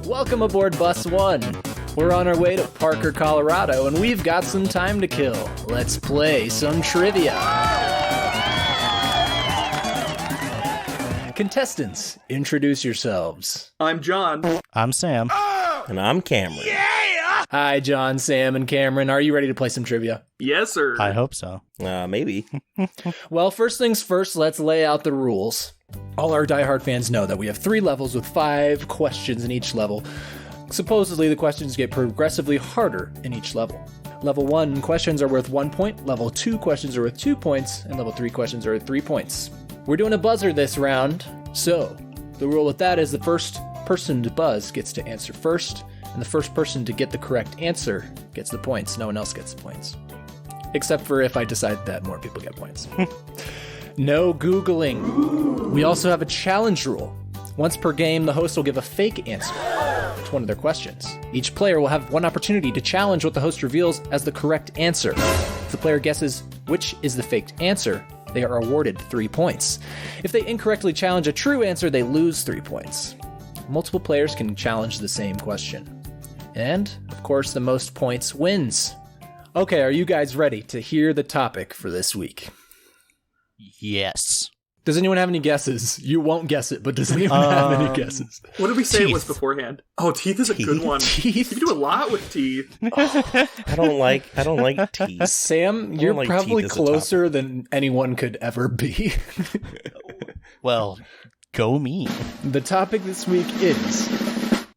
Welcome aboard Bus 1. We're on our way to Parker, Colorado, and we've got some time to kill. Let's play some trivia. Contestants, introduce yourselves. I'm John. I'm Sam. And I'm Cameron. Hi, John, Sam, and Cameron. Are you ready to play some trivia? Yes, sir. I hope so. Maybe. Well, first things first, let's lay out the rules. All our diehard fans know that we have 3 levels with 5 questions in each level. Supposedly, the questions get progressively harder in each level. Level 1 questions are worth 1 point, level 2 questions are worth 2 points, and level 3 questions are worth 3 points. We're doing a buzzer this round, so the rule with that is the first person to buzz gets to answer first, and the first person to get the correct answer gets the points. No one else gets the points. Except for if I decide that more people get points. No Googling. We also have a challenge rule. Once per game, the host will give a fake answer to one of their questions. Each player will have one opportunity to challenge what the host reveals as the correct answer. If the player guesses which is the faked answer, they are awarded 3 points. If they incorrectly challenge a true answer, they lose 3 points. Multiple players can challenge the same question. And, of course, the most points wins. Okay, are you guys ready to hear the topic for this week? Yes. Does anyone have any guesses? You won't guess it, but does anyone have any guesses? What did we say Teeth. it was beforehand? Oh, teeth is a good one. Teeth? You can do a lot with teeth. I don't like teeth. Sam, you're like probably teeth as a closer than anyone could ever be. Well, go me. The topic this week is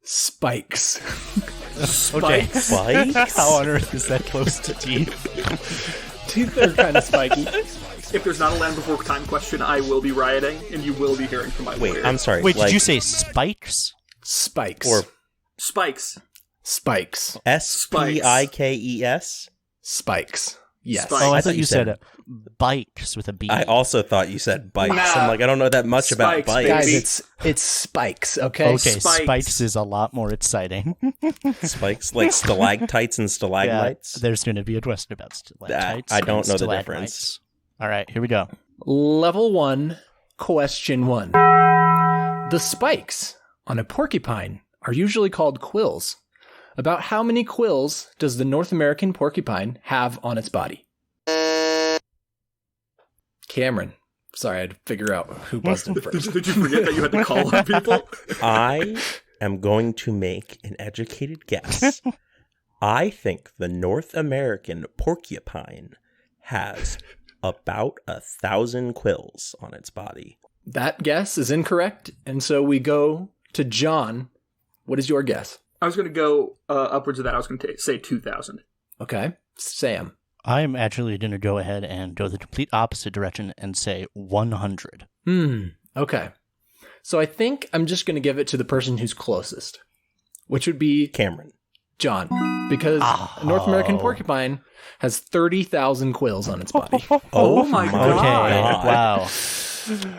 spikes. Spikes. Spikes? How on earth is that close to teeth? Teeth are kind of spiky. If there's not a Land Before Time question, I will be rioting, and you will be hearing from my Wait, lawyer. I'm sorry. Wait, like, did you say spikes? Spikes. Or Spikes. Spikes. S-P-I-K-E-S? Spikes. Yes. Spikes. Oh, I I thought you said bikes with a B. I also thought you said bikes. Nah. I'm like, I don't know that much about Spikes, bikes. Guys, baby. it's spikes, okay? Okay, Spikes. spikes is a lot more exciting. Spikes, like stalactites and Yeah, stalagmites? there's going to be a question about stalactites. I don't and know the stalagmites. difference. All right, here we go. Level 1, question 1. The spikes on a porcupine are usually called quills. About how many quills does the North American porcupine have on its body? Cameron. Sorry, I had to figure out who buzzed in first. Did you forget that you had to call on people? I am going to make an educated guess. I think the North American porcupine has about 1,000 quills on its body. That guess is incorrect, and so we go to John. What is your guess? I was going to go upwards of that. I was going to say 2,000. Okay. Sam. I'm actually going to go ahead and go the complete opposite direction and say 100. Okay. So I think I'm just going to give it to the person who's closest, which would be Cameron. John, because a North American porcupine has 30,000 quills on its body. Oh my Okay, God. wow.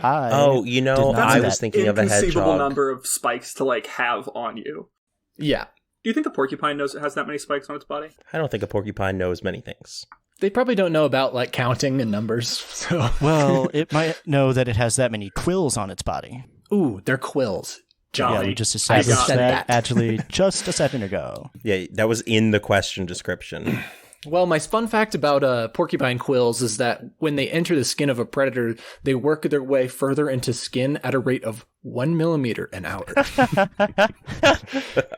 Oh, you know, did not I see was that. thinking of a Inconceivable hedgehog. number of spikes to have on you. Yeah. Do you think the porcupine knows it has that many spikes on its body? I don't think a porcupine knows many things. They probably don't know about counting and numbers. So, Well, it might know that it has that many quills on its body. ooh, they're quills. Johnny. Yeah, we just I established said that that. actually just a second ago. Yeah, that was in the question description. Well, my fun fact about porcupine quills is that when they enter the skin of a predator, they work their way further into skin at a rate of 1 millimeter an hour.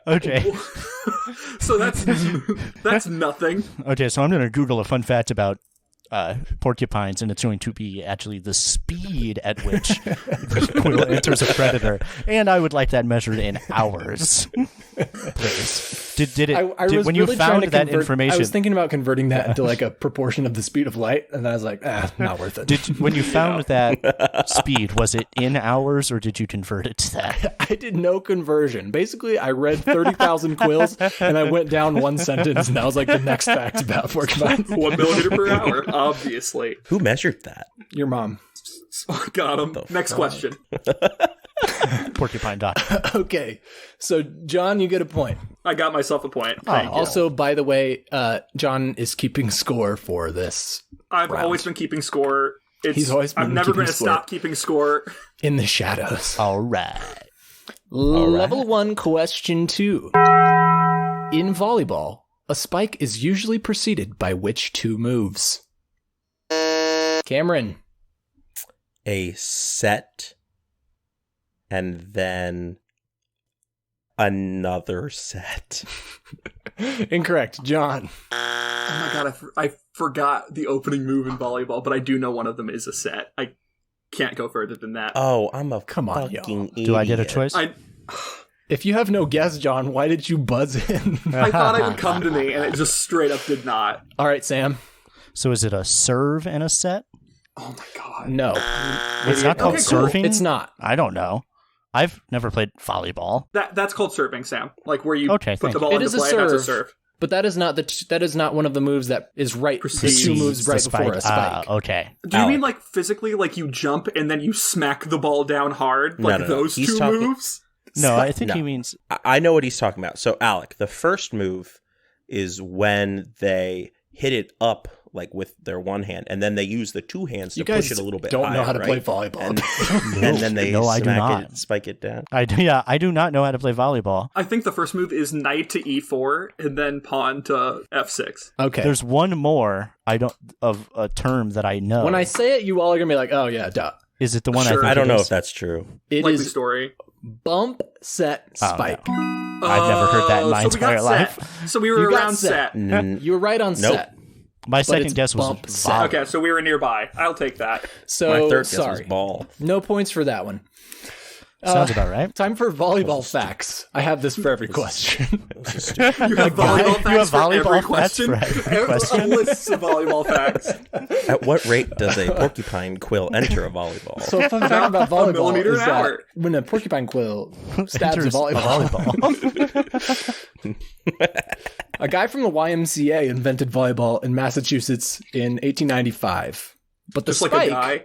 Okay. So that's nothing. Okay, so I'm going to Google a fun fact about porcupines, and it's going to be actually the speed at which the quill enters a predator, and I would like that measured in hours. Please. Did it? I was when you really trying found to that convert, information? I was thinking about converting that into a proportion of the speed of light, and I was like, not worth it. When you found that speed, was it in hours, or did you convert it to that? I did no conversion. Basically, I read 30,000 quills, and I went down one sentence, and that was the next fact about porcupines. 1 millimeter per hour, obviously. Who measured that? Your mom. Got him. Next question. Porcupine doctor. Okay, so John, you get a point. I got myself a point. Thank you. Also, by the way, John is keeping score for this. I've round. always been keeping score. He's always been I'm never keeping going to score. stop keeping score. In the shadows. All right. Level 1, question 2. In volleyball, a spike is usually preceded by which two moves? Cameron. A set and then another set. Incorrect. John. Oh my god, I forgot the opening move in volleyball, but I do know one of them is a set. I can't go further than that. Oh, I'm a Come on, fucking y'all. idiot. Do I get a choice? If you have no guess, John, why did you buzz in? I thought it would come to me, and it just straight up did not. All right, Sam. So is it a serve and a set? Oh my god. No. It's not called Okay, cool. serving? It's not. I don't know. I've never played volleyball. That's called serving, Sam. Like where you Okay, put thank the you. ball It into is a play, that's a serve. serve. But that is not one of the moves that is right. The Precedes two moves the right before a spike. Okay. Do you Alec. mean like physically, like you jump and then you smack the ball down hard? No, Like no. those He's two talking- moves? No, I think No. he means... I know what he's talking about. So, Alec, the first move is when they hit it up like with their one hand, and then they use the two hands to You guys push it a little bit don't know higher, how to right? play volleyball. And then they No, I do smack not. it, spike it down. I do not know how to play volleyball. I think the first move is knight to e4 and then pawn to f6. Okay. There's one more of a term that I know. When I say it, you all are going to be like, oh, yeah, duh. Is it the one Sure. I think I don't it know is? if that's true. It Likely is story. bump, set, Oh, spike. I've never heard that in my so we got entire life. set. So we were You got around set. You were right on Nope. set. My it's second guess was bump, set. volley. Okay, so we were nearby. I'll take that. So, My third guess was sorry. ball. No points for that one. Sounds about right. Time for volleyball facts. I have this for every question. You have volleyball facts You have for every volleyball facts question. for every question? Lists of volleyball facts. At what rate does a porcupine quill enter a volleyball? So a fun fact about volleyball millimeter is an that hour. when a porcupine quill stabs a Enters volleyball, a guy from the YMCA invented volleyball in Massachusetts in 1895. But the Just spike, like a guy.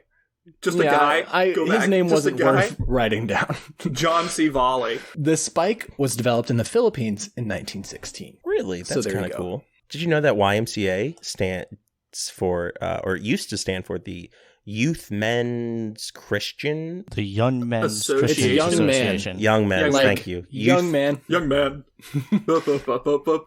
Just a guy. Go his back. name Just wasn't a guy. worth writing down. John C. Volley. The spike was developed in the Philippines in 1916. Really? So That's there you kind of go. cool. Did you know that YMCA stands for, or used to stand for the Youth Men's Christian? The Young Men's Association. Christian Young man. Association. Young Men, Like, thank you. Young man. Young man. And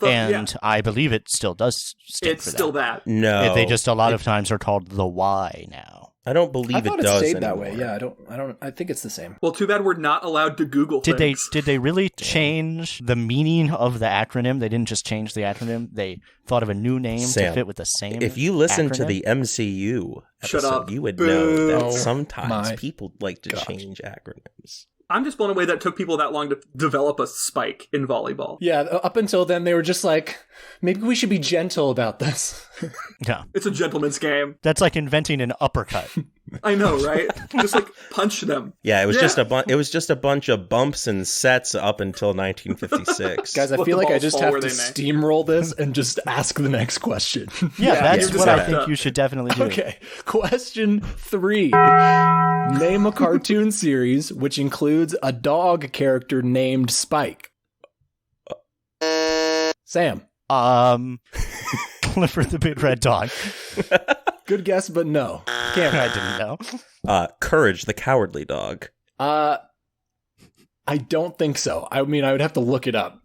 Yeah, I believe it still does stand it's for still that. that. No. They just a lot of times are called the Y now. I don't believe I thought it it does stayed that anymore. way. Yeah, I think it's the same. Well, too bad we're not allowed to Google Did things. they really change the meaning of the acronym? They didn't just change the acronym. They thought of a new name Sam, to fit with the same. If you listen to acronym? the MCU Shut episode, up. you would Boo. know that Oh sometimes my people like to gosh. change acronyms. I'm just blown away that it took people that long to develop a spike in volleyball. Yeah, up until then, they were just like, maybe we should be gentle about this. Yeah, It's a gentleman's game. that's like inventing an uppercut. I know, right? Just like punch them. Yeah, it was Yeah. just a bunch of bumps and sets up until 1956. Guys, I Let feel the like I balls just fall have where to they may. steamroll this and just ask the next question. Yeah, that's you're what just I set think up. you should definitely do. Okay, question 3. Name a cartoon series which includes a dog character named Spike. Sam. Clifford the Big Red Dog. Good guess, but no. Cameron. I didn't know. Courage the Cowardly Dog. I don't think so. I mean, I would have to look it up,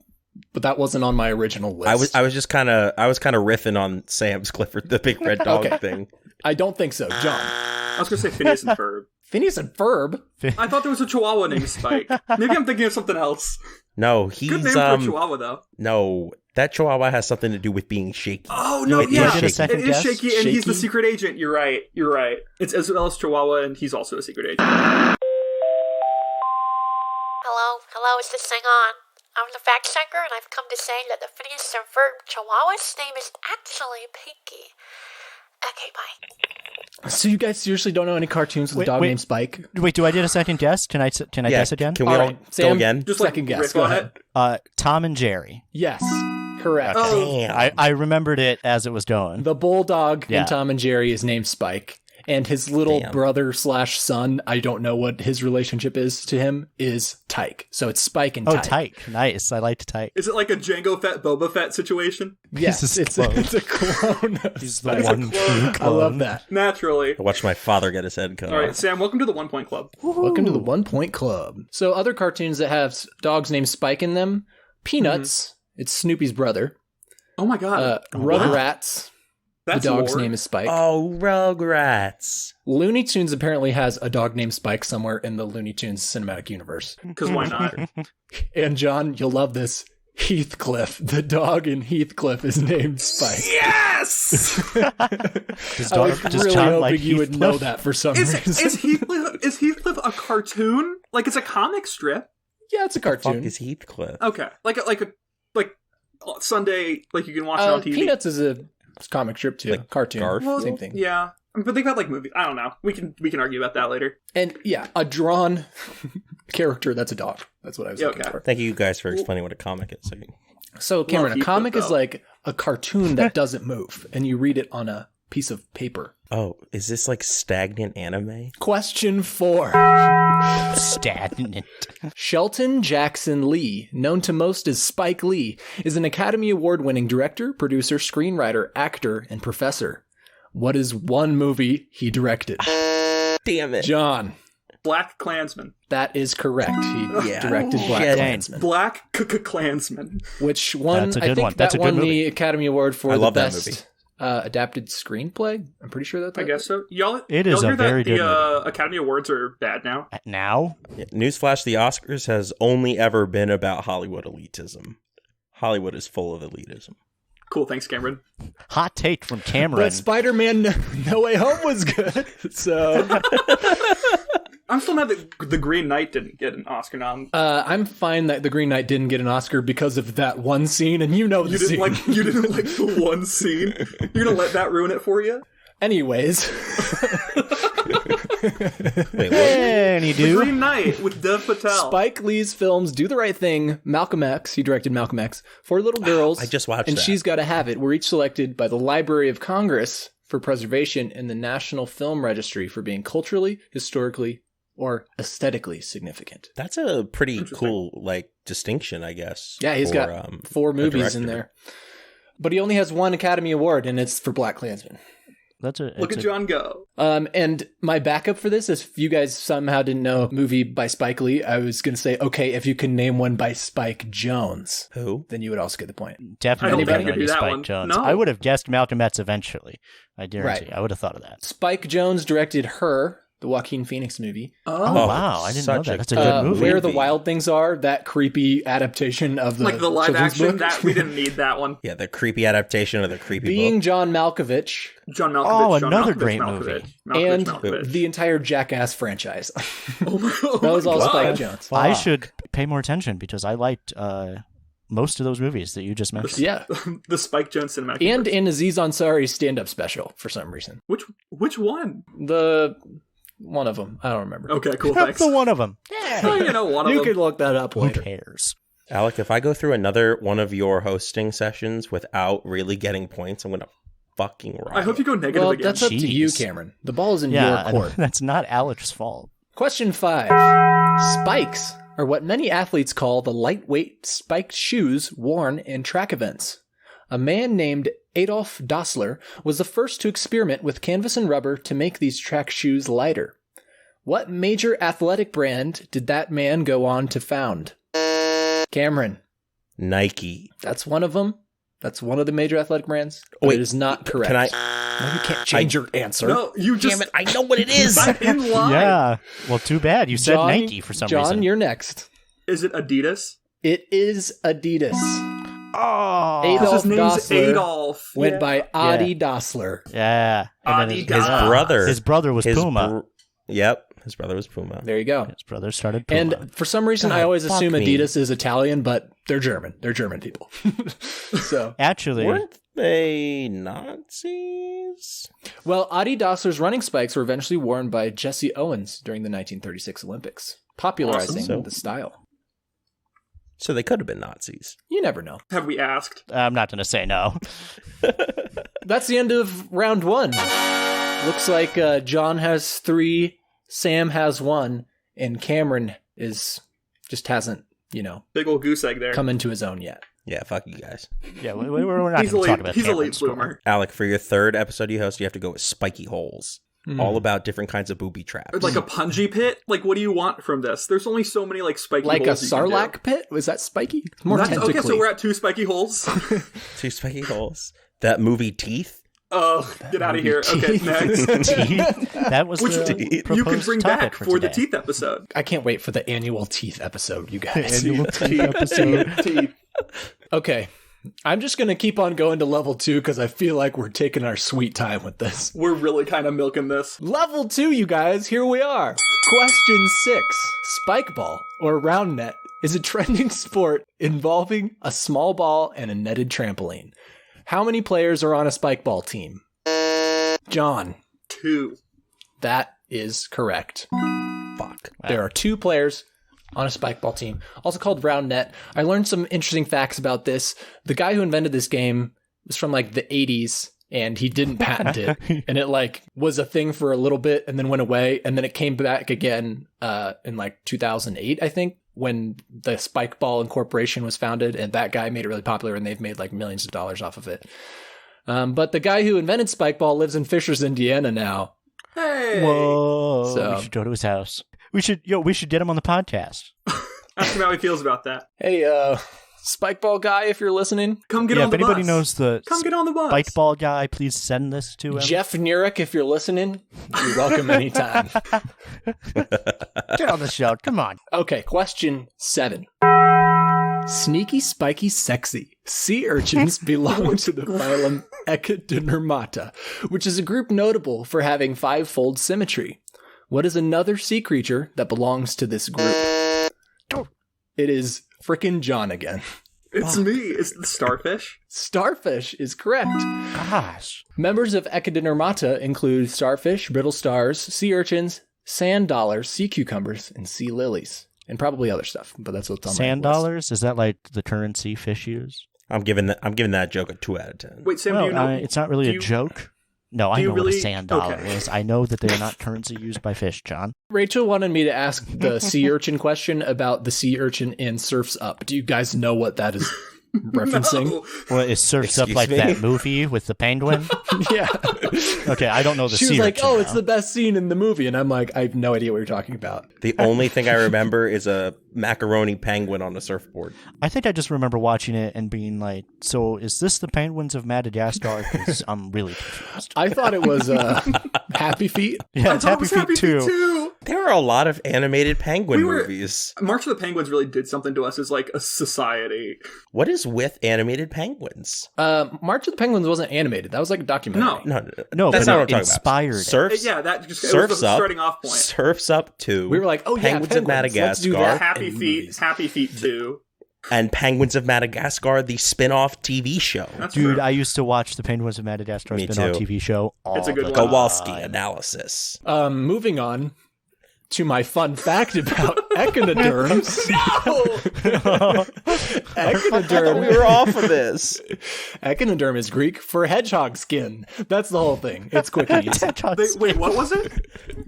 but that wasn't on my original list. I was kind of riffing on Sam's Clifford the Big Red Dog Okay. thing. I don't think so. John. I was going to say Phineas and Ferb. Phineas and Ferb? I thought there was a Chihuahua named Spike. Maybe I'm thinking of something else. No, Good he's name for a Chihuahua, though. no, that Chihuahua has something to do with being shaky. Oh, no, Wait, yeah. did a second It is guess? Shaky, and he's the Shaky? secret agent. You're right. It's as well as Chihuahua, and he's also a secret agent. Hello, is this thing on? I'm the fact checker, and I've come to say that the Phineas and Ferb Chihuahua's name is actually Pinky. Okay, bye. So you guys seriously don't know any cartoons with a dog Wait. named Spike? Wait, do I get a second guess? Can I guess again? Can we All all right, go Sam, again? Just like second guess. riff Go on ahead. it. Tom and Jerry. Yes, correct. Oh. Damn. I remembered it as it was going. The bulldog Yeah. in Tom and Jerry is named Spike. And his little Damn. brother / son, I don't know what his relationship is to him, is Tyke. So it's Spike and Oh, Tyke. Tyke. Nice. I liked Tyke. Is it like a Jango Fett Boba Fett situation? Yes, He's it's a clone. a clone. of He's the Spike. one true clone. I love that. Naturally. I watched my father get his head cut All right, off. Sam, welcome to the 1 Point Club. Welcome to the 1 Point Club. So other cartoons that have dogs named Spike in them, Peanuts, it's Snoopy's brother. Oh my god. Rugrats, That's the dog's lore. name is Spike. Oh, Rugrats. Looney Tunes apparently has a dog named Spike somewhere in the Looney Tunes cinematic universe. Because why not? And John, you'll love this. Heathcliff, the dog in Heathcliff is named Spike. Yes! Does I was does really John hoping like you would Heathcliff? know that for some is reason. Heathcliff a cartoon? Like it's a comic strip? Yeah, it's a Fuck cartoon. is Heathcliff? Okay. Like Sunday, like you can watch it on TV. Peanuts is a comic strip too. Like Cartoon. Garfield? Same thing. Yeah. But they've got like movies. I don't know. We can argue about that later. And yeah, a drawn character that's a dog. That's what I was Yeah, looking okay. for. Thank you guys for explaining what a comic is. So, Cameron, a Heathcliff, comic is though. like a cartoon that doesn't move, and you read it on a piece of paper. Oh, is this like stagnant anime? Question 4. Stagnant. Shelton Jackson Lee, known to most as Spike Lee, is an Academy Award-winning director, producer, screenwriter, actor, and professor. What is one movie he directed? Damn it. John, Black Klansman. that is correct. He Yeah. directed Black Shit. Klansman. Black Klansman. Which won, That's a I good think one. That's that a good won the movie. Academy Award for I the love that best movie. adapted screenplay. I'm pretty sure that's I guess so. Y'all, It is y'all a hear very that good the Academy Awards are bad now? Now? Yeah, newsflash, the Oscars has only ever been about Hollywood elitism. Hollywood is full of elitism. Cool, thanks, Cameron. Hot take from Cameron. But Spider-Man No Way Home was good. So I'm still mad that The Green Knight didn't get an Oscar nom. I'm fine that The Green Knight didn't get an Oscar because of that one scene, and you know the You scene. didn't like the one scene. You're gonna let that ruin it for you? Anyways. Wait, what? Any The do? Green Knight with Dev Patel. Spike Lee's films Do the Right Thing, Malcolm X, he directed Malcolm X, For Little Girls, I just watched and that. She's Gotta Have It were each selected by the Library of Congress for preservation in the National Film Registry for being culturally, historically, or aesthetically significant. That's a pretty Interesting. cool, like, distinction, I guess. Yeah, he's for, got 4 movies in director. there. But he only has 1 Academy Award, and it's for Black Klansman. Look at John go. And my backup for this is if you guys somehow didn't know a movie by Spike Lee, I was going to say, okay, if you can name one by Spike Jones, Who? then you would also get the point. Definitely I don't think I could do that Spike one. Jones. No. I would have guessed Malcolm X eventually. I guarantee. Right. I would have thought of that. Spike Jones directed Her, the Joaquin Phoenix movie. Oh, wow. I didn't know such that. That's a good movie. Where the Wild Things Are, that creepy adaptation of the Like the live children's action, book. that we didn't need that one. Yeah, the creepy adaptation of the creepy Being book. John Malkovich, John Malkovich. Oh, John another Malkovich, great Malkovich, movie. and Malkovich. the entire Jackass franchise. Oh my, oh That was my all God. Spike Jones. I should pay more attention because I liked most of those movies that you just mentioned. Yeah. The Spike Jones cinematic. And universe. in Aziz Ansari's stand-up special, for some reason. which one? The one of them. I don't remember. Okay, cool. Thanks. The one of them. Oh, you know, one of You them. could look that up Who later. cares? Alec, if I go through another one of your hosting sessions without really getting points, I'm going to fucking rock I hope it. you go negative Well, again. that's up to you, Jeez. Cameron. The ball is in Yeah, your court. that's not Alec's fault. Question 5. Spikes are what many athletes call the lightweight spiked shoes worn in track events. A man named Adolf Dassler was the first to experiment with canvas and rubber to make these track shoes lighter. What major athletic brand did that man go on to found? Cameron, Nike. that's one of them. That's one of the major athletic brands. Oh, But wait, it is not correct. Can I? No, you can't change your answer. no, you just Damn it, I know what it is. I'm in line. Yeah. Well, too bad. You said John, Nike for some John, reason. you're next. Is it Adidas? It is Adidas. Oh. Adolf His name's Dassler Adolf. went Yeah. by Adi Dassler. Yeah. And then Adidas. His brother. His brother was his Puma. Yep, his brother was Puma. There you go. His brother started Puma. And for some reason, I God, always fuck assume me. Adidas is Italian, but they're German. They're German people. So, Actually, Weren't they Nazis? well, Adi Dassler's running spikes were eventually worn by Jesse Owens during the 1936 Olympics, popularizing Awesome. the style. So they could have been Nazis. You never know. Have we asked? I'm not going to say no. That's the end of round 1. Looks like John has 3, Sam has 1, and Cameron just hasn't, Big old goose egg there. come into his own yet. Yeah, fuck you guys. Yeah, we're not going to talk about He's a late Cameron's score. bloomer. Alec, for your 3rd episode you host, you have to go with Spiky Holes. All about different kinds of booby traps. Like a punji pit? Like, what do you want from this? There's only so many, spiky Like a holes you can do. sarlacc pit? Was that spiky? More tentacly. Okay, so we're at 2 spiky holes. 2 spiky holes. That movie Teeth? Oh, get out of here. Okay, next. Teeth? That was Which the you can proposed bring topic back for the today. teeth episode. I can't wait for the annual teeth episode, you guys. Annual teeth episode. Teeth. Okay. I'm just going to keep on going to level 2 because I feel like we're taking our sweet time with this. We're really kind of milking this. Level 2, you guys, here we are. Question 6. Spikeball, or round net, is a trending sport involving a small ball and a netted trampoline. How many players are on a spikeball team? John. 2. That is correct. Fuck. There are 2 players on a spikeball team, also called round net. I learned some interesting facts about this. The guy who invented this game was from the 80s, and he didn't patent it. And it was a thing for a little bit and then went away. And then it came back again in 2008, I think, when the Spikeball Incorporation was founded. And that guy made it really popular, and they've made millions of dollars off of it. But the guy who invented Spikeball lives in Fishers, Indiana now. Hey! Whoa. So- We should go to his house. We should get him on the podcast. Ask him how he feels about that. Hey, Spikeball guy, if you're listening. Come get Yeah, on if the anybody bus. knows the Come get on the bus. Spikeball guy, please send this to him. Jeff Nurek, if you're listening, you're welcome anytime. Get on the show. Come on. Okay, question 7. Sneaky, spiky, sexy. Sea urchins belong to the phylum Echinodermata, which is a group notable for having 5-fold symmetry. What is another sea creature that belongs to this group? It is frickin' John again. It's me. It's the starfish. Starfish is correct. Gosh. Members of Echinodermata include starfish, brittle stars, sea urchins, sand dollars, sea cucumbers, and sea lilies. And probably other stuff, but that's what's on Sand my list. dollars? Is that like the currency fish use? I'm giving that joke a 2 out of 10. Wait, Sam, Well, do you know? it's not really do a you- joke. No, I do you know what a really- sand dollar okay. is. I know that they're not currency used by fish, John. Rachel wanted me to ask the sea urchin question about the sea urchin in Surf's Up. Do you guys know what that is referencing? No. Well, it surfs up Excuse like me? that movie with the penguin. Yeah. Okay, I don't know the She was sea like, urchin oh, it's now. the best scene in the movie. And I'm like, I have no idea what you're talking about. The only thing I remember is a macaroni penguin on a surfboard. I think I just remember watching it and being like, so is this the penguins of Madagascar? Because I'm really confused. I thought it was Happy Feet. Yeah, I it's thought it Happy was Feet Happy 2. Feet 2. There are a lot of animated penguin We were- movies. March of the Penguins really did something to us as a society. What is with animated penguins? March of the Penguins wasn't animated. That was like a documentary. No. No, that's but not what I'm it talking inspired about. it. Surfs, Yeah, that just it Surfs was the Up, starting off point. Surfs Up 2. We were like, oh, yeah, Penguins of Let's do Madagascar. that Happy in Feet, movies. Happy Feet 2. And Penguins of Madagascar, the spin-off TV show. That's Dude, true. I used to watch the Penguins of Madagascar Me spin-off too. TV show all It's a good the one. time. Kowalski analysis. Moving on to my fun fact about echinoderms. Echinoderm. We were off of this. Echinoderm is Greek for hedgehog skin. That's the whole thing. It's quick and easy. Wait, what was it?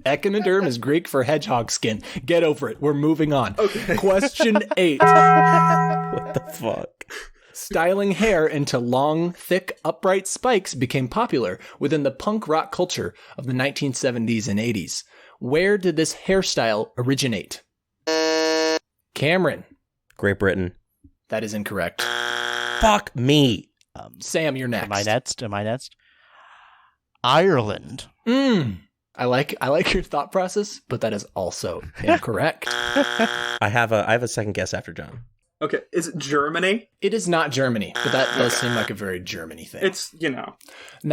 Echinoderm is Greek for hedgehog skin. Get over it. We're moving on. Okay. Question 8. What the fuck? Styling hair into long, thick, upright spikes became popular within the punk rock culture of the 1970s and 80s. Where did this hairstyle originate? Cameron. Great Britain. That is incorrect. Fuck me. Sam, you're next. Am I next? Ireland. I like your thought process, but that is also incorrect. I have a second guess after John. Okay, is it Germany? It is not Germany, but that does seem like a very Germany thing. It's, Now,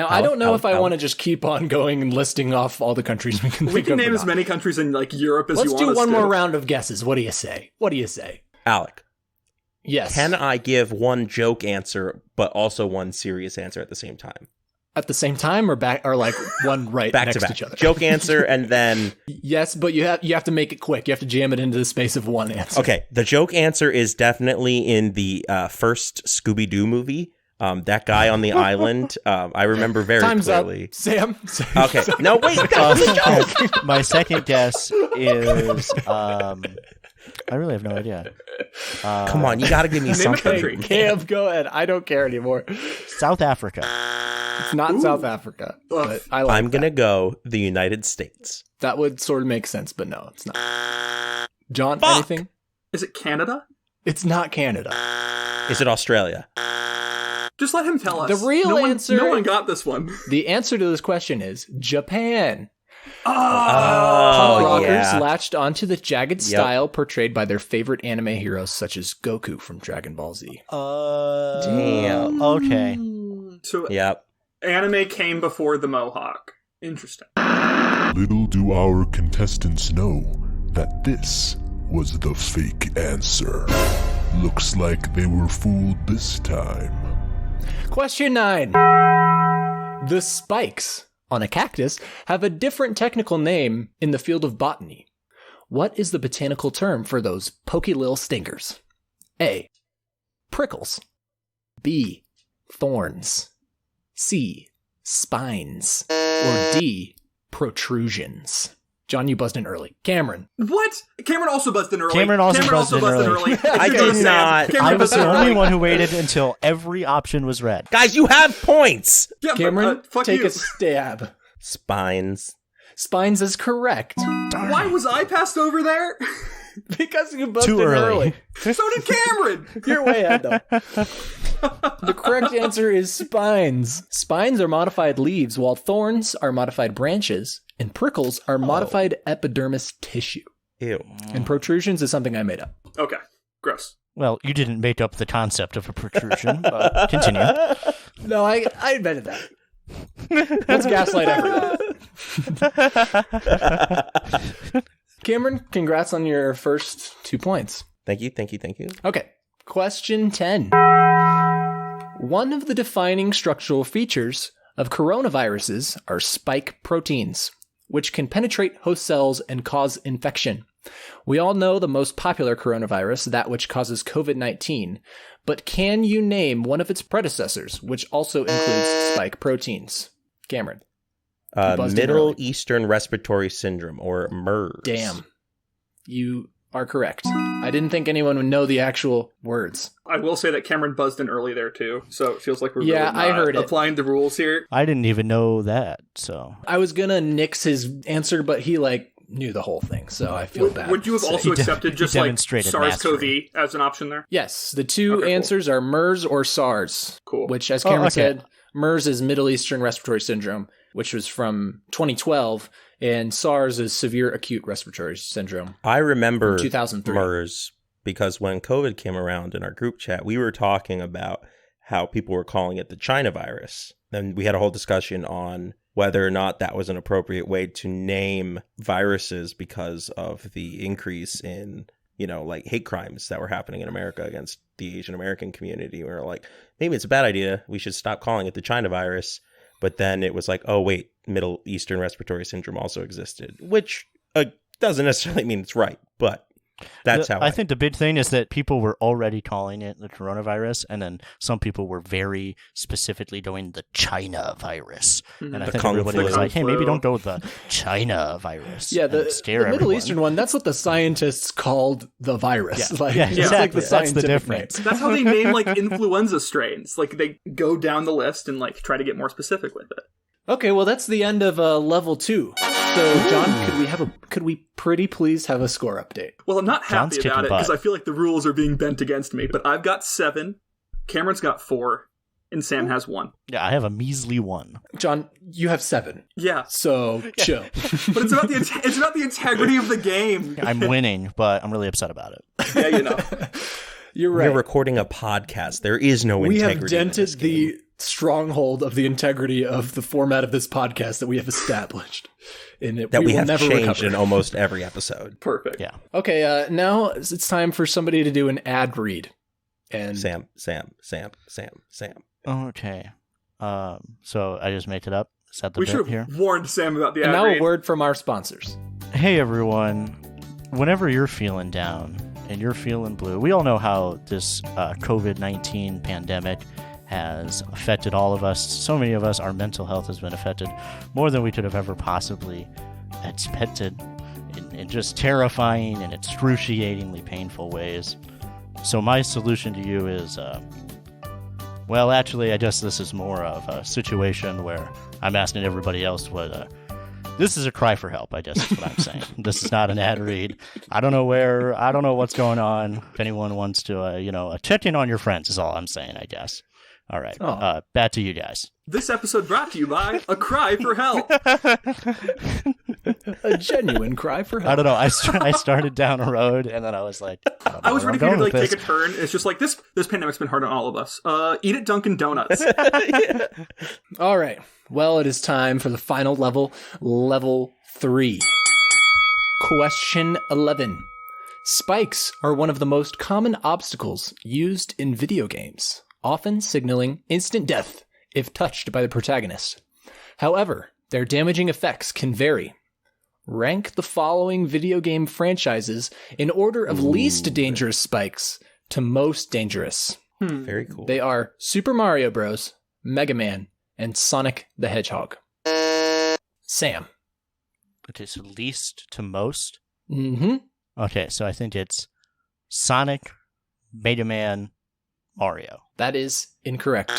I don't know if I want to just keep on going and listing off all the countries we can we think can of. name or as not. many countries in Europe as Let's you want do us one to. more round of guesses. What do you say? Alec, Yes. can I give one joke answer, but also one serious answer at the same time? At the same time or one right Back next to to back. each other? Joke answer and then... Yes, but you have to make it quick. You have to jam it into the space of one answer. Okay, the joke answer is definitely in the first Scooby-Doo movie That guy on the island, I remember very Time's clearly. up, Sam. Okay, no, wait. My second guess is I really have no idea. Come on, you got to give me Name a something. country. Cam, go ahead. I don't care anymore. South Africa. It's not South Africa, but I like I'm going to go the United States. that would sort of make sense, but no, it's not. John, Fuck! anything? Is it Canada? It's not Canada. Is it Australia? Just let him tell us. The real answer- No one got this one. The answer to this question is Japan. Oh, Punk rockers yeah. latched onto the jagged style portrayed by their favorite anime heroes such as Goku from Dragon Ball Z. Damn. Okay. So Yep. anime came before the Mohawk. Interesting. Little do our contestants know that this was the fake answer. Looks like they were fooled this time. Question 9. The spikes on a cactus have a different technical name in the field of botany. What is the botanical term for those pokey little stinkers? A. Prickles. B. Thorns. C. Spines. Or D. Protrusions. John, you buzzed in early. Cameron. What? Cameron also buzzed in early. Cameron also buzzed in early. I did not. Cameron I was buzzed in the only early. one who waited until every option was read. Guys, you have points. Yeah, but, Cameron, fuck take you. a stab. Spines. Spines is correct. Why was I passed over there? Because you buzzed Too in early. So did Cameron. You're way ahead, though. The correct answer is spines. Spines are modified leaves, while thorns are modified branches, and prickles are modified epidermis tissue. Ew. And protrusions is something I made up. Okay, gross. Well, you didn't make up the concept of a protrusion, but continue. No, I invented that. Let's gaslight everyone. Cameron, congrats on your first 2 points. Thank you. Okay, question 10. One of the defining structural features of coronaviruses are spike proteins, which can penetrate host cells and cause infection. We all know the most popular coronavirus, that which causes COVID-19, but can you name one of its predecessors, which also includes spike proteins? Cameron. buzzed in Middle early. Eastern Respiratory Syndrome, or MERS. Damn. You are correct. I didn't think anyone would know the actual words. I will say that Cameron buzzed in early there too, so it feels like we're Yeah, really I heard it. applying the rules here. I didn't even know that, so. I was gonna nix his answer, but he knew the whole thing, so I feel bad. Would you have saying- also He accepted just like demonstrated SARS-CoV as an option there? Yes, the two Okay, cool. answers are MERS or SARS. Cool. Which, as Cameron okay. said, MERS is Middle Eastern Respiratory Syndrome, which was from 2012, and SARS is Severe Acute Respiratory Syndrome. I remember From 2003. MERS because when COVID came around in our group chat, we were talking about how people were calling it the China virus. And we had a whole discussion on whether or not that was an appropriate way to name viruses because of the increase in, like hate crimes that were happening in America against the Asian American community. We were like, maybe it's a bad idea. We should stop calling it the China virus. But then it was like, oh, wait, Middle Eastern Respiratory Syndrome also existed, which doesn't necessarily mean it's right, but that's how I think the big thing is that people were already calling it the coronavirus, and then some people were very specifically doing the China virus. And I The think Kung everybody flu. was like, hey, Kung maybe flu. don't go with the China virus. Yeah, and the scare Middle everyone. Eastern one, that's what the scientists called the virus. Yeah, It's exactly. like the That's the scientific difference. name. That's how they name like influenza strains. Like they go down the list and like try to get more specific with it. Okay, well, that's the end of level 2. So, John, could we pretty please have a score update? Well, I'm not John's happy about kicking it because butt. I feel like the rules are being bent against me. But I've got 7, Cameron's got 4, and Sam has 1. Yeah, I have a measly 1. John, you have 7. Yeah, So, chill. but it's about the integrity of the game. I'm winning, but I'm really upset about it. Yeah, You're we're right. recording a podcast. There is no We integrity. have in dented this game. the stronghold of the integrity of the format of this podcast that we have established. And that we will have never changed recover. in almost every episode. Perfect. Yeah. Okay, now it's time for somebody to do an ad read. And Sam. Okay. So I just made it up. Is that the We bit should here? have warned Sam about the and ad now read. a word from our sponsors. Hey everyone, whenever you're feeling down and you're feeling blue, we all know how this COVID-19 pandemic has affected all of us. So many of us, our mental health has been affected more than we could have ever possibly expected in just terrifying and excruciatingly painful ways. So my solution to you is, well, actually, I guess this is more of a situation where I'm asking everybody else what, this is a cry for help, I guess is what I'm saying. This is not an ad read. I don't know what's going on. If anyone wants to, check in on your friends is all I'm saying, I guess. All right, back to you guys. This episode brought to you by A Cry for Help. A genuine cry for help. I don't know. I started down a road, and then I was like, I was ready for you to take a turn. It's just like, this pandemic's been hard on all of us. Eat at Dunkin' Donuts. Yeah. All right. Well, it is time for the final level, level 3. Question 11. Spikes are one of the most common obstacles used in video games, often signaling instant death if touched by the protagonist. However, their damaging effects can vary. Rank the following video game franchises in order of least dangerous spikes to most dangerous. Very cool. They are Super Mario Bros., Mega Man, and Sonic the Hedgehog. Sam. Okay, so least to most? Mm-hmm. Okay, so I think it's Sonic, Mega Man, Mario. That is incorrect.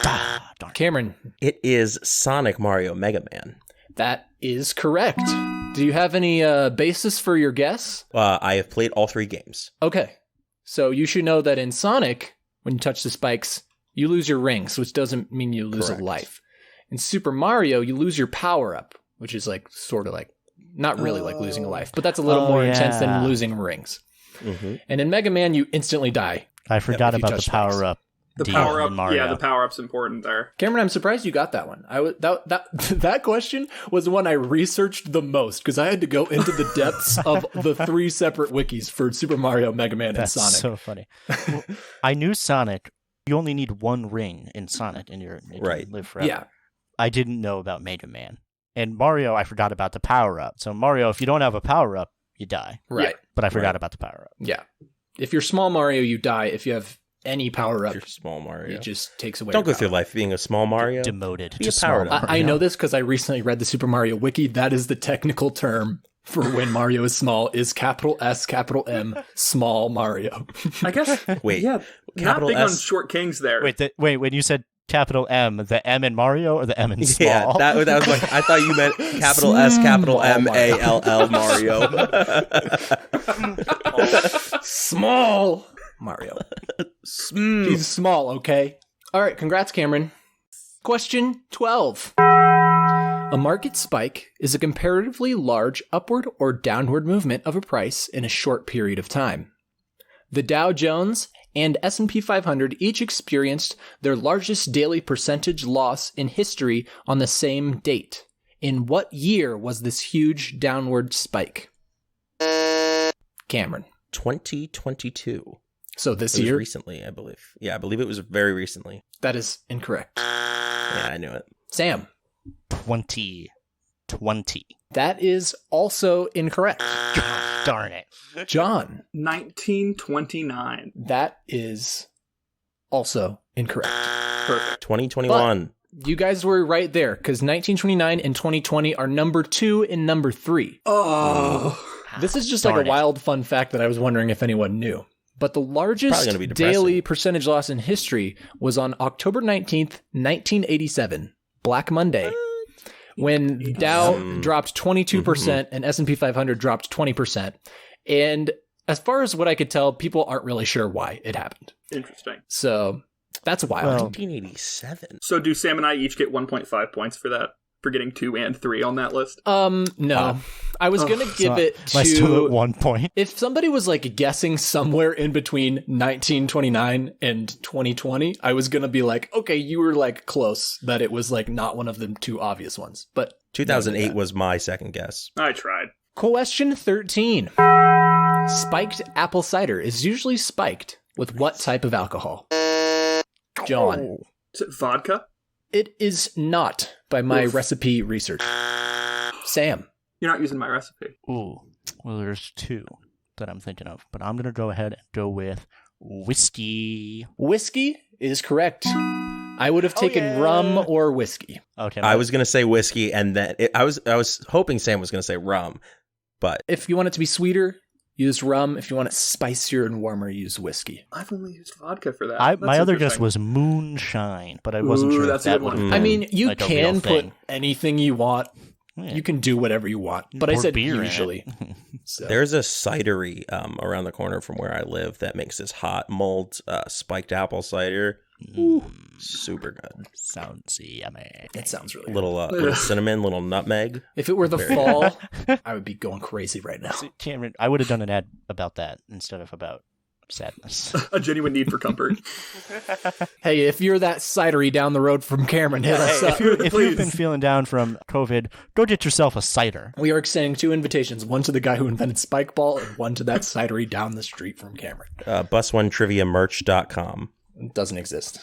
Darn. Cameron. It is Sonic, Mario, Mega Man. That is correct. Do you have any basis for your guess? I have played all 3 games. Okay. So you should know that in Sonic, when you touch the spikes, you lose your rings, which doesn't mean you lose Correct. a life. In Super Mario, you lose your power-up, which is like sort of like, not really like losing a life, but that's a little more intense than losing rings. Mm-hmm. And in Mega Man, you instantly die. I forgot if you about the touch spikes. power-up. The deal power in up, Mario. yeah, the power up's important there. Cameron, I'm surprised you got that one. That question was the one I researched the most because I had to go into the depths of the 3 separate wikis for Super Mario, Mega Man, and That's Sonic. so funny. Well, I knew Sonic. You only need 1 ring in Sonic, and you Right. live forever. Yeah. I didn't know about Mega Man. And Mario, I forgot about the power-up. So Mario, if you don't have a power-up, you die. Right. But I forgot about the power-up. Yeah. If you're small Mario, you die. If you have any power up, You're small Mario. it just takes away. Don't your go through power. life being a small Mario. Demoted Be to a small power-up. Mario. I know this because I recently read the Super Mario wiki. That is the technical term for when Mario is small, is capital S, capital M, small Mario. I guess, Wait, yeah, not capital big on S- short kings there. Wait, when you said capital M, the M in Mario or the M in small? Yeah, that was like, I thought you meant capital S, capital M, A, L, L, Mario. Small Mario. He's small, okay? All right, congrats, Cameron. Question 12. A market spike is a comparatively large upward or downward movement of a price in a short period of time. The Dow Jones and S&P 500 each experienced their largest daily percentage loss in history on the same date. In what year was this huge downward spike? Cameron. 2022. So this It was year? recently, I believe. Yeah, I believe it was very recently. That is incorrect. Yeah, I knew it. Sam. 2020. That is also incorrect. Darn it. John. 1929. That is also incorrect. Perfect. 2021. You guys were right there because 1929 and 2020 are number 2 and number 3. Oh. This is just like Darn a it. wild fun fact that I was wondering if anyone knew. But the Probably largest gonna be depressing. daily percentage loss in history was on October 19th, 1987, Black Monday, when Dow dropped 22% and S&P 500 dropped 20%. And as far as what I could tell, people aren't really sure why it happened. Interesting. So that's wild. Well, 1987. So do Sam and I each get 1.5 points for that? For getting 2 and 3 on that list? No. I was going to give it Am I still to... at 1 point? If somebody was like guessing somewhere in between 1929 and 2020, I was going to be like, okay, you were like close, that it was like not one of the 2 obvious ones. But 2008 was my second guess. I tried. question 13. Spiked apple cider is usually spiked with what type of alcohol? John. Is it vodka? It is not by my Oof. recipe research. Sam. You're not using my recipe. Ooh. Well, there's 2 that I'm thinking of, but I'm going to go ahead and go with whiskey. Whiskey is correct. I would have taken rum or whiskey. Okay. I was gonna say whiskey, and then I was hoping Sam was gonna say rum, but If you want it to be sweeter, use rum. If you want it spicier and warmer, use whiskey. I've only used vodka for that. my That's other guess interesting. was moonshine, but I wasn't Ooh, sure if that's a that good would one. have I been mean, you like a real can put thing. anything you want. Yeah. You can do whatever you want. But I Pour said beer in it. usually. So. there's a cidery around the corner from where I live that makes this hot mulled spiked apple cider. Ooh, super good. Sounds yummy. It sounds really good. Little cinnamon, little nutmeg. If it were the fall, I would be going crazy right now. Cameron, I would have done an ad about that instead of about sadness. A genuine need for comfort. Hey, if you're that cidery down the road from Cameron, hit us up. If you've been Please. feeling down from COVID, go get yourself a cider. We are extending 2 invitations, one to the guy who invented Spike Ball and one to that cidery down the street from Cameron. Bus1triviamerch.com. It doesn't exist.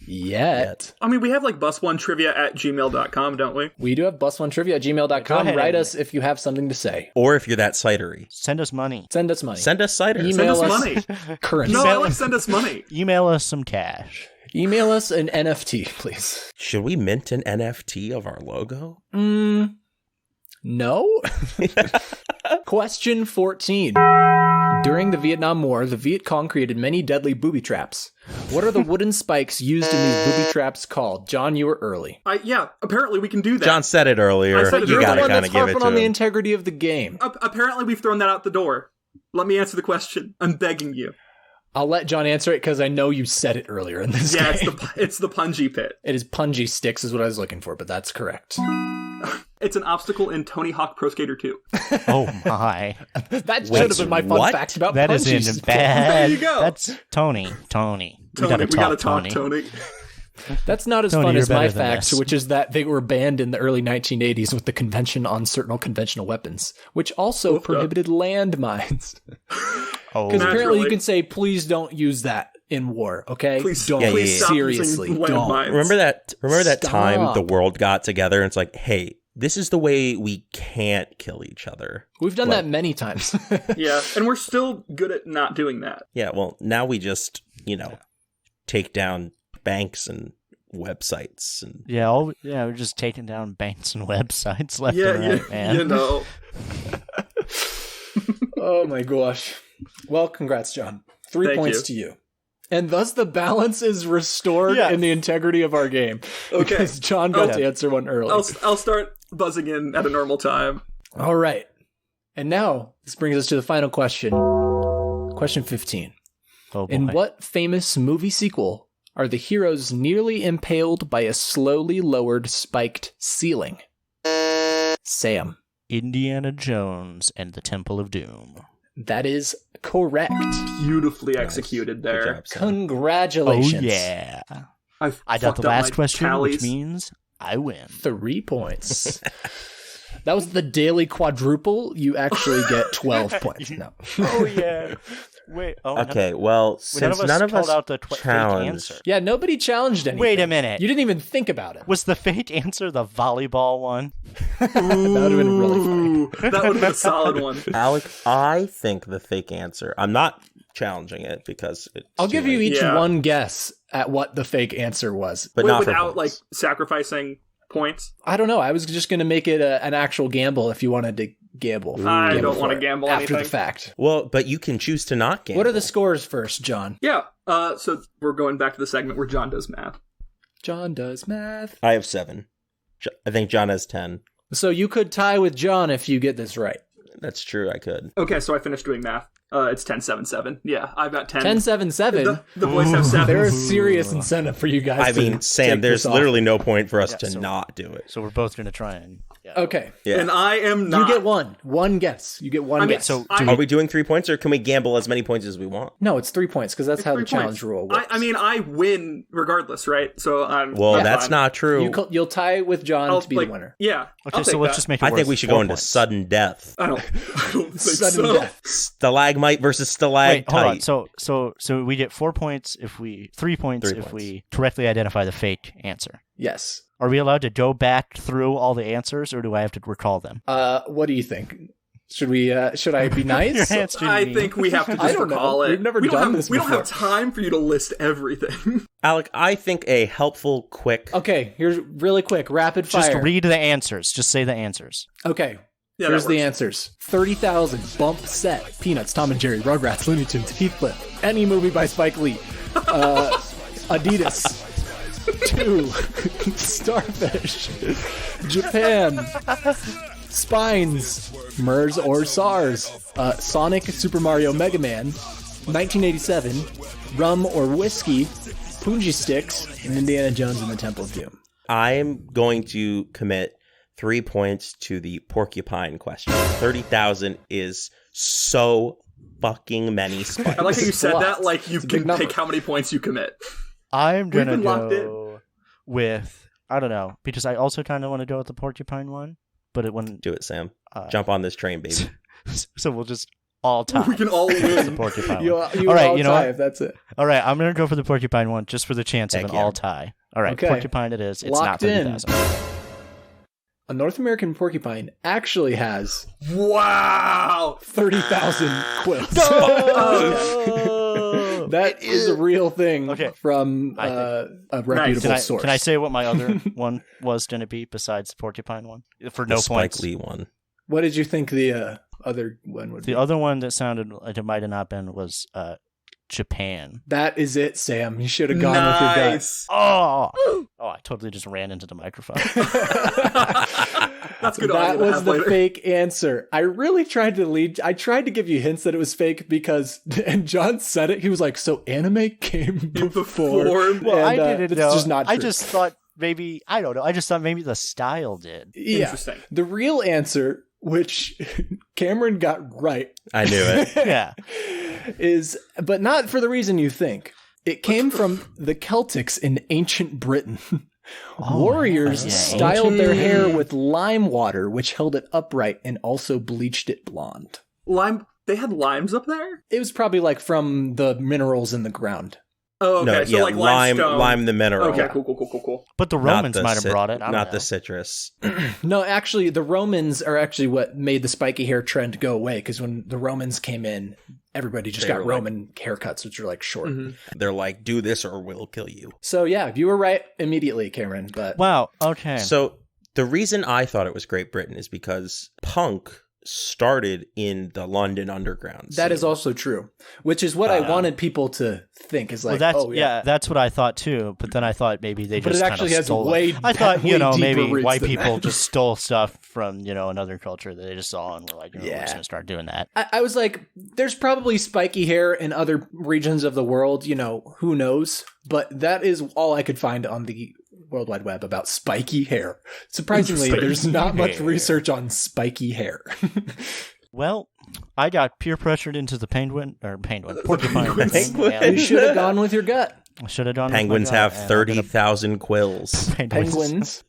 Yet. I mean, we have like bus1trivia@gmail.com, don't we? We do have bus1trivia@gmail.com. Go ahead. Write us if you have something to say. Or if you're that cidery, Send us money. Send us money. send us cider. Email Send us us money. currency. No, I like send us money. Email us some cash. Email us an NFT, please. Should we mint an NFT of our logo? No. Question 14. During the Vietnam War, the Viet Cong created many deadly booby traps. What are the wooden spikes used in these booby traps called? John, you were early. Yeah, apparently we can do that. John said it earlier. I said it You You're earlier. the gotta one kind that's of give it harping to on the him. integrity of the game. Apparently we've thrown that out the door. Let me answer the question. I'm begging you. I'll let John answer it because I know you said it earlier in this Yeah, game. it's the punji pit. It is punji sticks is what I was looking for, but that's correct. It's an obstacle in Tony Hawk Pro Skater 2. Oh my. That Wait, should have been my fun what? fact about That is punji in sticks. bad. There you go. That's Tony. Tony, we gotta talk, Tony. That's not as Tony, fun you're as my better than fact, this. which is that they were banned in the early 1980s with the Convention on Certain Conventional Weapons, which also Whooped up. prohibited landmines. Oh, Because apparently Naturally. you can say, please don't use that in war, okay? Please, don't. please stop Seriously, using don't. landmines. Remember that time Stop. the world got together and it's like, hey, this is the way we can't kill each other. We've done Well- that many times. Yeah, and we're still good at not doing that. Yeah, well, now we just, take down banks and websites and yeah, we're just taking down banks and websites left Yeah, and right, man. you know. Oh my gosh. Well, congrats, John. 3 Thank points you. to you. And thus the balance is restored Yeah. in the integrity of our game. Okay. Because John got Okay. to answer one early. I'll start buzzing in at a normal time. All right. And now, this brings us to the final question. Question 15. Oh, boy. In what famous movie sequel are the heroes nearly impaled by a slowly lowered spiked ceiling? Sam. Indiana Jones and the Temple of Doom. That is correct. Beautifully executed there. Good job, Sam. Congratulations. Oh, yeah. I I got the fucked up last my question, tallies. which means I win. 3 points. That was the daily quadruple. You actually get 12 points. No. Oh, yeah. Wait. Oh, Okay, well, since none of us called out the fake challenged, answer. Yeah, nobody challenged anything. Wait a minute. You didn't even think about it. Was the fake answer the volleyball one? That would have been really funny. Ooh, that would have been a solid one. Alec, I think the fake answer. I'm not challenging it because it's I'll too give you late. each Yeah. one guess at what the fake answer was. but not for without like points. sacrificing points. I don't know. I was just going to make it an actual gamble if you wanted to gamble. I Gamble don't want to for it gamble after anything. the fact. Well, but you can choose to not gamble. What are the scores first, John? Yeah. So we're going back to the segment where John does math. John does math. I have 7. I think John has 10. So you could tie with John if you get this right. That's true. I could. Okay, so I finished doing math. It's 10-7-7. Yeah, I've got 10. 10-7-7. The boys have 7. There's serious incentive for you guys. I to mean, Sam, take there's this off. literally no point for us Yeah, to so- not do it. So we're both going to try and... Yeah. Okay. Yeah. And I am not. You get one guess. You get one I mean, guess. so I- Are we doing 3 points or can we gamble as many points as we want? No, it's 3 points because that's It's how 3 the challenge points. rule works. I mean, I win regardless, right? So I'm. Well, I'm that's fine. not true. You'll tie with John I'll, to be like, the winner. Yeah. Okay, I'll so take let's that. just make it I think worth we should 4 go into points. sudden death. I don't think Sudden so. death. Stalagmite versus Wait, stalactite. hold on. So we get 4 points if we... 3 points 3 if points. we correctly identify the fake answer. Yes. Are we allowed to go back through all the answers, or do I have to recall them? What do you think? Should we? Should I be nice? Your hands didn't I mean- think we have to I just don't know. recall it. We've never we don't done have, this We don't have before. time for you to list everything. Alec, I think a helpful, quick. Okay, here's really quick, rapid Just fire. read the answers. Just say the answers. Okay, Yeah, here's that the works. answers: 30,000, Bump Set, Peanuts, Tom and Jerry, Rugrats, Looney Tunes, Heathcliff, any movie by Spike Lee, Adidas, 2, Starfish, Japan, Spines, MERS or SARS, Sonic, Super Mario, Mega Man, 1987, Rum or Whiskey, Punji Sticks, and Indiana Jones and the Temple of Doom. I'm going to commit 3 points to the porcupine question. 30,000 is so fucking many spikes. I like how you said lot. that like you It's a big can number. pick how many points you commit. I'm We've gonna been locked go with I don't know because I also kind of want to go with the porcupine one, but it wouldn't. Do it, Sam. Jump on this train, baby. So we'll just all tie. We can all the win. porcupine You, one. you All right, all you know tie what? if that's it. All right, I'm gonna go for the porcupine one just for the chance of Heck an yeah. all tie. All right, Okay. porcupine it is. It's Locked not in. 30,000. A North American porcupine actually has Wow! 30,000 quills. Oh! That is a real thing Okay. from I a reputable Can I, source. can I say what my other one was going to be besides the porcupine one? For no The Spike points. Lee one. What did you think the other one would be? The other one that sounded like it might have not been was Japan. That is it, Sam. You should have gone with your gut. Nice. Oh, I totally just ran into the microphone. That's good. That audio to was have the later. fake answer. I really tried to lead. I tried to give you hints that it was fake because, and John said it. He was like, "So anime came before." Well, I And, didn't it's know. just not I true. just thought maybe I don't know. I just thought maybe the style did. Yeah. Interesting. The real answer, which Cameron got right, I knew it. Yeah. is, but not for the reason you think. It came from the Celtics in ancient Britain. Warriors yeah. styled their hair with lime water, which held it upright and also bleached it blonde. Lime. They had limes up there. It was probably like from the minerals in the ground. Oh, okay. No, so yeah, like lime, limestone. lime the mineral. Okay, cool. But the Not Romans the might have cit- brought it. I don't not know. the citrus. No, actually, the Romans are actually what made the spiky hair trend go away. Because when the Romans came in, everybody just They got were like- Roman haircuts, which are like short. Mhm. They're like, do this or we'll kill you. So yeah, you were right immediately, Cameron. But Wow. Okay. So the reason I thought it was Great Britain is because punk started in the London Underground. that is scene. also true, which is what I wanted people to think is like, well, that's oh yeah. that's what I thought too. But then I thought maybe they But just it kind actually of has stole way- it. I thought way deeper maybe roots white than people that. just stole stuff from another culture that they just saw and were like, we're Yeah. just gonna start doing that. I was like, there's probably spiky hair in other regions of the world, who knows? But that is all I could find on the World Wide Web about spiky hair. Surprisingly, Spiky there's not much hair. research on spiky hair. Well, I got peer pressured into the porcupine. penguins. You should have gone with your gut. I should have done. Penguins have 30,000 quills. Penguins.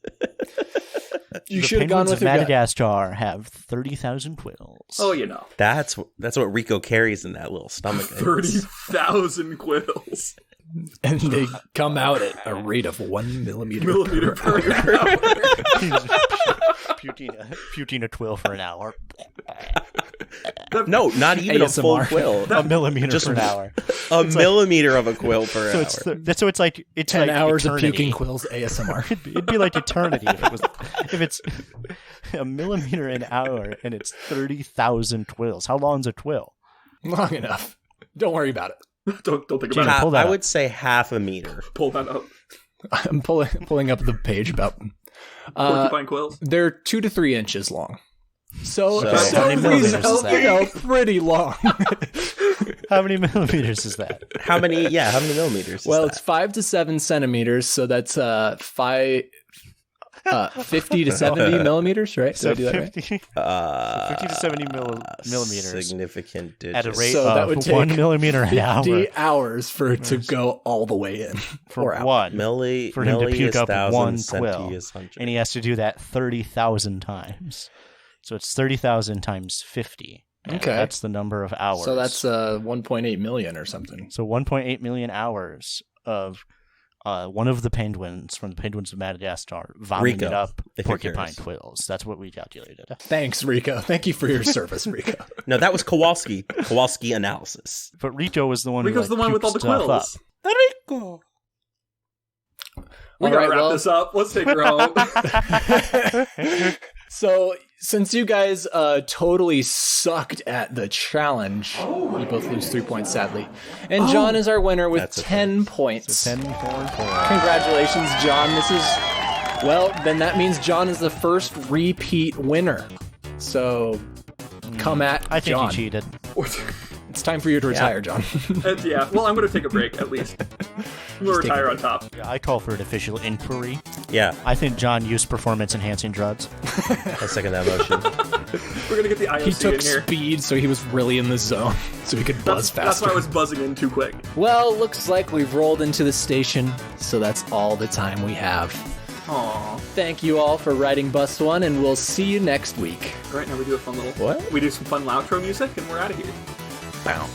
You The should have gone penguins with of your gut. Madagascar have 30,000 quills. Oh, you know, That's what Rico carries in that little stomach. 30,000 quills. And they come out at a rate of 1 millimeter. Millimeter per hour. Puting a quill for an hour. No, not even a full ASMR. quill. A millimeter Just per hour. A millimeter of a quill per So hour. it's like it's 10 like hours eternity. of puking quills ASMR. It'd be like eternity if it's a millimeter an hour and it's 30,000 quills. How long's a quill? Long enough. Don't worry about it. Don't think Gina, about it. pull that I up. would say half a meter. Pull that up. I'm pulling up the page about them. Porcupine quills. They're 2 to 3 inches long. So how many millimeters is that? pretty long. How many millimeters is that? How many millimeters is Well, that? it's 5 to 7 centimeters, so that's 50 to 70 millimeters, right? Did So I do that right? 50 to 70 millimeters Significant digit. at a rate So that of would take 1 millimeter an hour 50 hours for it to go all the way in. for or out. one. Milli, For him to milli puke is up thousand, one centi quill. is hundred. And he has to do that 30,000 times. So it's 30,000 times 50. And Okay. That's the number of hours. So that's 1.8 million or something. So 1.8 million hours of one of the penguins from the Penguins of Madagascar vomited Rico, up if you're porcupine curious. quills. That's what we calculated. Thanks, Rico. Thank you for your service, Rico. No, that was Kowalski. Kowalski analysis. But Rico was the one Rico's who the one with all the puked stuff quills. Rico. We All gotta right, wrap well- this up. Let's take her home. So, since you guys totally sucked at the challenge, you both lose 3 points, sadly. And John is our winner with That's okay. 10 points. 10 4 Congratulations, John. Well, then that means John is the first repeat winner. So, come at I think John. he cheated. It's time for you to retire, John. Yeah, well, I'm gonna take a break at least. I'm gonna retire on top. Yeah, I call for an official inquiry. Yeah, I think John used performance-enhancing drugs. I second that motion. We're gonna get the IOC He took in here. speed, so he was really in the zone, so he could buzz That's faster. why I was buzzing in too quick. Well, looks like we've rolled into the station, so that's all the time we have. Aww. Thank you all for writing Bust One, and we'll see you next week. All right, now we do a fun little. What? We do some fun outro music, and we're out of here. Bow.